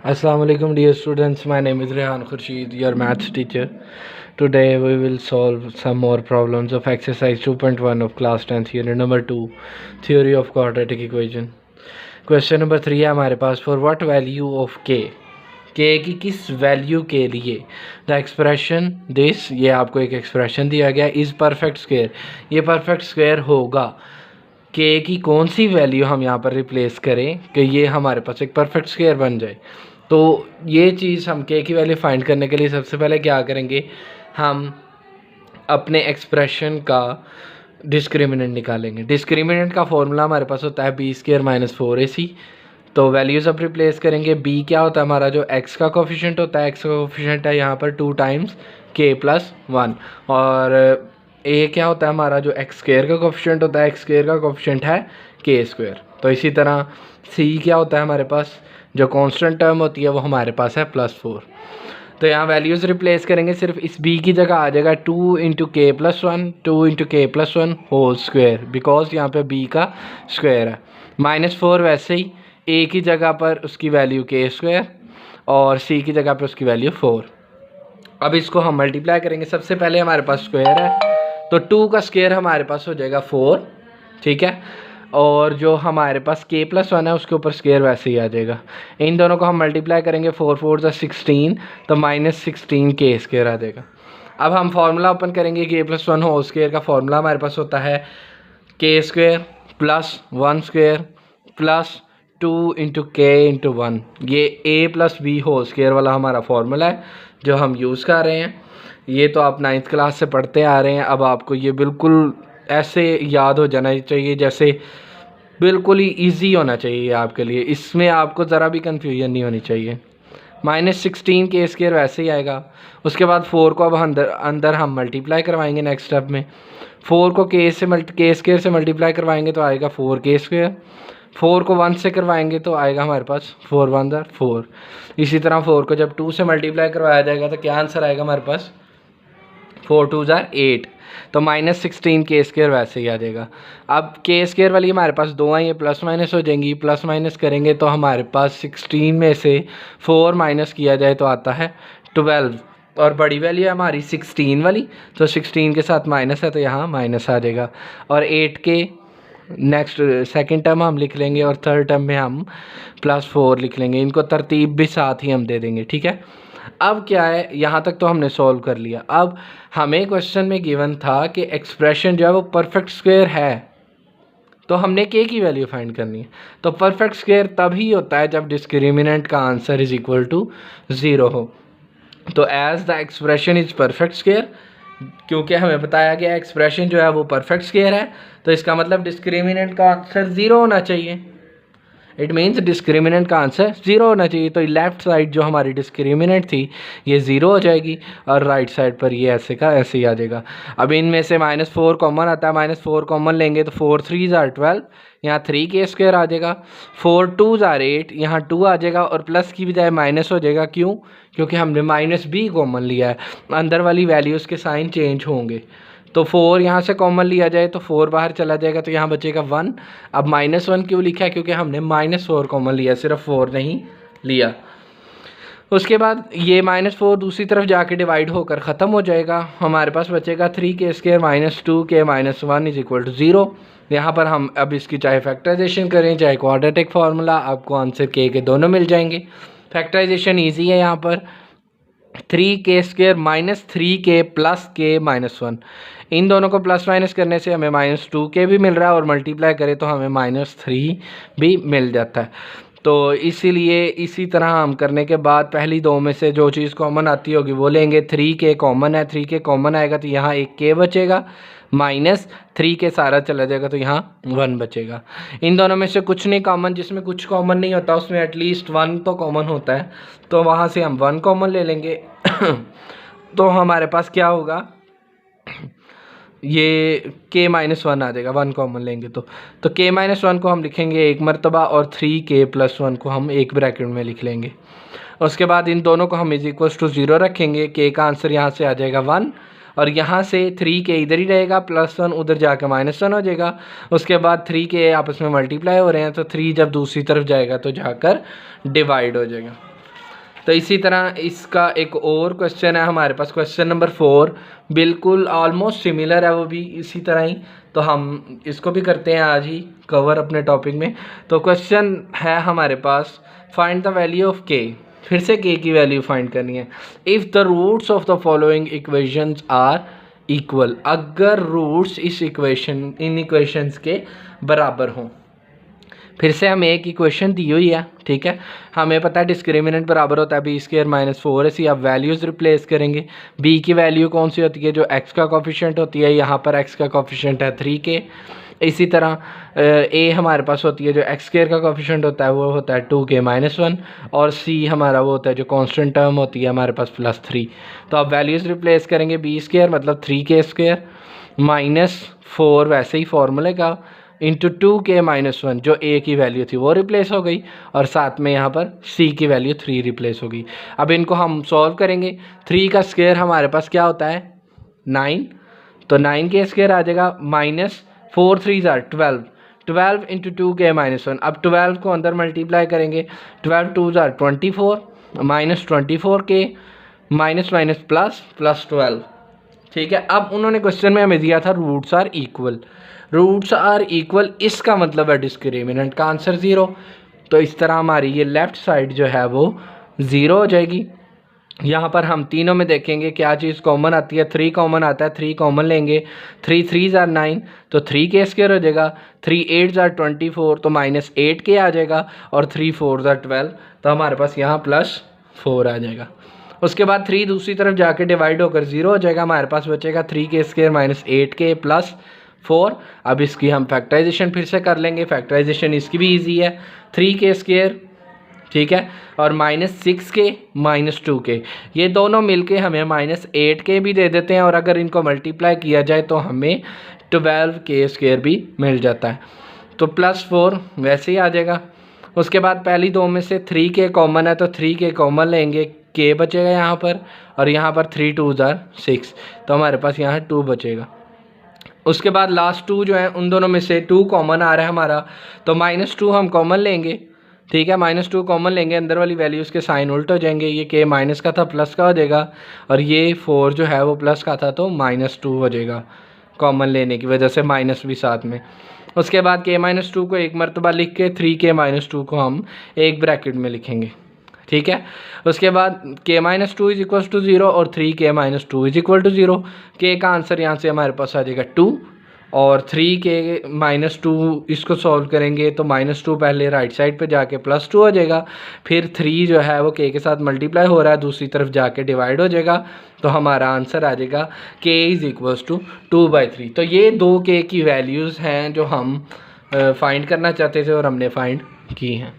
Assalamu alaikum dear students, my name is Rehan Khurshid, your maths teacher. Today we will solve some more problems of exercise 2.1 of class 10th unit number 2, theory of quadratic equation. Question number 3 है हमारे पास, for what value of k की किस value के लिए the expression this, ये आपको एक expression दिया गया, इज़ परफेक्ट स्क्वायर, ये परफेक्ट स्क्वायर होगा। के की कौन सी वैल्यू हम यहाँ पर रिप्लेस करें कि ये हमारे पास एक परफेक्ट स्क्वायर बन जाए। तो ये चीज़ हम के की वैल्यू फाइंड करने के लिए सबसे पहले क्या करेंगे, हम अपने एक्सप्रेशन का डिस्क्रिमिनेंट निकालेंगे। डिस्क्रिमिनेंट का फॉर्मूला हमारे पास होता है बी स्क्वायर माइनस 4ac। तो वैल्यूज़ अब रिप्लेस करेंगे। बी क्या होता है हमारा, जो एक्स का कोफिशिएंट होता है, एक्स का कोफिशिएंट है यहाँ पर 2 टाइम्स के प्लस 1, और ए क्या होता है हमारा, जो एक्स स्क्वायर का कोफिशिएंट होता है, एक्स स्क्वायर का कोफिशिएंट है के स्क्वायर। तो इसी तरह सी क्या होता है हमारे पास, जो कांस्टेंट टर्म होती है वो हमारे पास है +4। तो यहाँ वैल्यूज़ रिप्लेस करेंगे, सिर्फ इस b की जगह आ जाएगा 2 इंटू के प्लस 1, 2 इंटू के प्लस 1 होल स्क्वायर, बिकॉज यहाँ पे b का स्क्वायर है। -4 वैसे ही a की जगह पर उसकी वैल्यू के स्क्वायर और c की जगह पर उसकी वैल्यू 4। अब इसको हम मल्टीप्लाई करेंगे। सबसे पहले हमारे पास स्क्वायर है, तो 2 का स्क्वायर हमारे पास हो जाएगा 4, ठीक है, और जो हमारे पास k प्लस 1 है उसके ऊपर स्क्वायर वैसे ही आ जाएगा। इन दोनों को हम मल्टीप्लाई करेंगे, 4 4 = 16, तो -16 के स्क्वायर आ जाएगा। अब हम फार्मूला ओपन करेंगे, k प्लस 1 होल स्क्वायर का फार्मूला हमारे पास होता है k square plus 1 square plus 2 into k into 1। ये a plus b whole square वाला हमारा फार्मूला है जो हम यूज़ कर रहे हैं। ये तो आप 9th क्लास से पढ़ते आ रहे हैं। अब आपको ये बिल्कुल ऐसे याद हो जाना चाहिए जैसे बिल्कुल ही इजी होना चाहिए आपके लिए, इसमें आपको ज़रा भी कन्फ्यूजन नहीं होनी चाहिए। -16 के स्क्वायर वैसे ही आएगा। उसके बाद 4 को अब अंदर हम मल्टीप्लाई करवाएंगे नेक्स्ट स्टेप में। 4 को के स्क्वायर से मल्टीप्लाई करवाएंगे तो आएगा 4 के स्क्वायर। 4 को 1 से करवाएंगे तो आएगा हमारे पास 4 1 = 4। इसी तरह 4 को जब 2 से मल्टीप्लाई करवाया जाएगा तो क्या आंसर आएगा हमारे पास, 4 2 = 8। तो -16 के स्क्वायर वैसे ही आ जाएगा। अब के स्क्वायर वाली हमारे पास दो हैं, ये प्लस माइनस हो जाएंगी। प्लस माइनस करेंगे तो हमारे पास 16 में से 4 माइनस किया जाए तो आता है 12, और बड़ी वैल्यू है हमारी 16 वाली, तो 16 के साथ माइनस है तो यहाँ माइनस आ जाएगा। और 8 के नेक्स्ट सेकंड टर्म हम लिख लेंगे और थर्ड टर्म में हम +4 लिख लेंगे। इनको तरतीब भी साथ ही हम दे देंगे, ठीक है। अब क्या है, यहाँ तक तो हमने सॉल्व कर लिया। अब हमें क्वेश्चन में गिवन था कि एक्सप्रेशन जो है वो परफेक्ट स्क्वायर है, तो हमने के की वैल्यू फाइंड करनी है। तो परफेक्ट स्क्वायर तभी होता है जब डिस्क्रिमिनेंट का आंसर = 0 हो। तो as the expression is perfect square, क्योंकि हमें बताया गया एक्सप्रेशन जो है वो परफेक्ट स्क्वायर है, तो इसका मतलब डिस्क्रिमिनेंट का आंसर 0 होना चाहिए। इट मीन्स डिस्क्रिमिनेंट का आंसर 0 होना चाहिए। तो लेफ़्ट साइड जो हमारी डिस्क्रिमिनेंट थी ये 0 हो जाएगी, और राइट साइड पर ये ऐसे का ऐसे ही आ जाएगा। अब इनमें से -4 कॉमन आता है, -4 कॉमन लेंगे तो 4 3 = 12, यहाँ 3 के स्क्वायर आ जाएगा। 4 2 = 8, यहाँ 2 आ जाएगा, और प्लस की बजाय माइनस हो जाएगा। क्यों? क्योंकि हमने -b कॉमन लिया है, अंदर वाली वैल्यूज़ के साइन चेंज होंगे। तो 4 यहाँ से कॉमन लिया जाए तो 4 बाहर चला जाएगा, तो यहाँ बचेगा 1। अब -1 क्यों लिखा है? क्योंकि हमने -4 कॉमन लिया, सिर्फ 4 नहीं लिया। उसके बाद ये -4 दूसरी तरफ जाके डिवाइड होकर ख़त्म हो जाएगा। हमारे पास बचेगा 3 के स्क्वायर -2 के -1 = 0। यहाँ पर हम अब इसकी चाहे फैक्टराइजेशन करें चाहे क्वाड्रेटिक फार्मूला, आपको आंसर के दोनों मिल जाएंगे। फैक्टराइजेशन ईजी है। यहाँ पर 3 के स्क्वायर -3 के प्लस के -1, इन दोनों को प्लस माइनस करने से हमें -2 के भी मिल रहा है, और मल्टीप्लाई करें तो हमें -3 भी मिल जाता है। तो इसीलिए इसी तरह हम करने के बाद पहली दो में से जो चीज़ कॉमन आती होगी वो लेंगे। 3 के कॉमन है, 3 के कॉमन आएगा तो यहाँ एक के बचेगा, -3 के सारा चला जाएगा तो यहाँ 1 बचेगा। इन दोनों में से कुछ नहीं कॉमन, जिसमें कुछ कॉमन नहीं होता उसमें एटलीस्ट 1 तो कॉमन होता है, तो वहाँ से हम 1 कॉमन ले लेंगे। तो हमारे पास क्या होगा, ये k -1 आ जाएगा, 1 कॉमन लेंगे तो k -1 को हम लिखेंगे एक मरतबा, और 3 k + 1 को हम एक ब्रैकेट में लिख लेंगे। उसके बाद इन दोनों को हम = 0 रखेंगे। k का आंसर यहाँ से आ जाएगा 1, और यहाँ से 3 के इधर ही रहेगा, +1 उधर जाकर -1 हो जाएगा। उसके बाद 3 के आपस में मल्टीप्लाई हो रहे हैं, तो 3 जब दूसरी तरफ जाएगा तो जाकर डिवाइड हो जाएगा। तो इसी तरह इसका एक और क्वेश्चन है हमारे पास, क्वेश्चन नंबर 4, बिल्कुल ऑलमोस्ट सिमिलर है वो भी इसी तरह ही। तो हम इसको भी करते हैं आज ही कवर अपने टॉपिक में। तो क्वेश्चन है हमारे पास, find the value of k. फिर से के की वैल्यू फाइंड करनी है। If the roots of the following equations are equal, अगर रूट्स इन इक्वेशंस के बराबर हों। फिर से हमें एक इक्वेशन दी हुई है, ठीक है, हमें पता है डिस्क्रिमिनेंट बराबर होता है बी स्क्वायर माइनस 4ac। अब वैल्यूज़ रिप्लेस करेंगे। बी की वैल्यू कौन सी होती है, जो एक्स का कोफिशिएंट होती है, यहाँ पर एक्स का कोफिशिएंट है 3k। इसी तरह ए हमारे पास होती है जो एक्स स्क्वायर का कोफिशिएंट होता है वो होता है 2k माइनस 1, और सी हमारा वो होता है जो कांस्टेंट टर्म होती है हमारे पास +3। तो अब वैल्यूज़ रिप्लेस करेंगे, बी स्क्वायर मतलब 3k स्क्वायर माइनस 4 वैसे ही फॉर्मूले का इंटू 2k माइनस 1, जो a की वैल्यू थी वो रिप्लेस हो गई, और साथ में यहाँ पर c की वैल्यू 3 रिप्लेस हो गई। अब इनको हम सॉल्व करेंगे। 3 का स्क्वायर हमारे पास क्या होता है 9, तो 9k स्क्वायर आ जाएगा, माइनस 4 3 12, 12 इंटू 2k माइनस 1। अब 12 को अंदर मल्टीप्लाई करेंगे, 12 2 24 minus 24k minus minus plus plus 12, ठीक है। अब उन्होंने क्वेश्चन में हमें दिया था roots are equal. Roots are equal इसका मतलब है डिस्क्रिमिनेंट का आंसर 0। तो इस तरह हमारी ये लेफ़्ट साइड जो है वो 0 हो जाएगी। यहाँ पर हम तीनों में देखेंगे क्या चीज़ कॉमन आती है, 3 कॉमन आता है, 3 कॉमन लेंगे, 3 3 9, तो 3k स्क्वायर हो जाएगा, 3 8 24, तो माइनस 8k आ जाएगा, और 3 4 12, तो हमारे पास यहाँ +4 आ जाएगा। उसके बाद 3 दूसरी तरफ जाके डिवाइड होकर 0 हो जाएगा, हमारे पास बचेगा 3k square minus 8k plus 4। अब इसकी हम फैक्टराइजेशन फिर से कर लेंगे, फैक्टराइजेशन इसकी भी इजी है, 3k स्क्वायर, ठीक है, और माइनस 6k माइनस 2k, ये दोनों मिलके हमें माइनस 8k भी दे देते हैं, और अगर इनको मल्टीप्लाई किया जाए तो हमें 12k स्क्वायर भी मिल जाता है, तो +4 वैसे ही आ जाएगा। उसके बाद पहली दो में से 3k कॉमन है, तो 3k कॉमन लेंगे, k बचेगा यहाँ पर, और यहाँ पर 3 2 6, तो हमारे पास यहाँ 2 बचेगा। उसके बाद लास्ट 2 जो है उन दोनों में से 2 कॉमन आ रहा है हमारा, तो -2 हम कॉमन लेंगे, ठीक है, -2 कॉमन लेंगे, अंदर वाली वैल्यूज़ के साइन उल्ट हो जाएंगे, ये k माइनस का था प्लस का हो जाएगा, और ये 4 जो है वो प्लस का था तो -2 हो जाएगा कॉमन लेने की वजह से, माइनस भी साथ में। उसके बाद k-2 को एक मरतबा लिख के 3k-2 को हम एक ब्रैकेट में लिखेंगे, ठीक है। उसके बाद k-2 इज इक्वल टू 0 और 3k-2 is equal to 0। k का आंसर यहाँ से हमारे पास आ जाएगा 2, और 3k-2 इसको सॉल्व करेंगे तो -2 पहले राइट साइड पे जाके +2 हो जाएगा, फिर 3 जो है वो k के साथ मल्टीप्लाई हो रहा है, दूसरी तरफ जाके डिवाइड हो जाएगा, तो हमारा आंसर आ जाएगा k इज़ इक्वल टू 2/3। तो ये 2k की वैल्यूज़ हैं जो हम फाइंड करना चाहते थे और हमने फाइंड की हैं।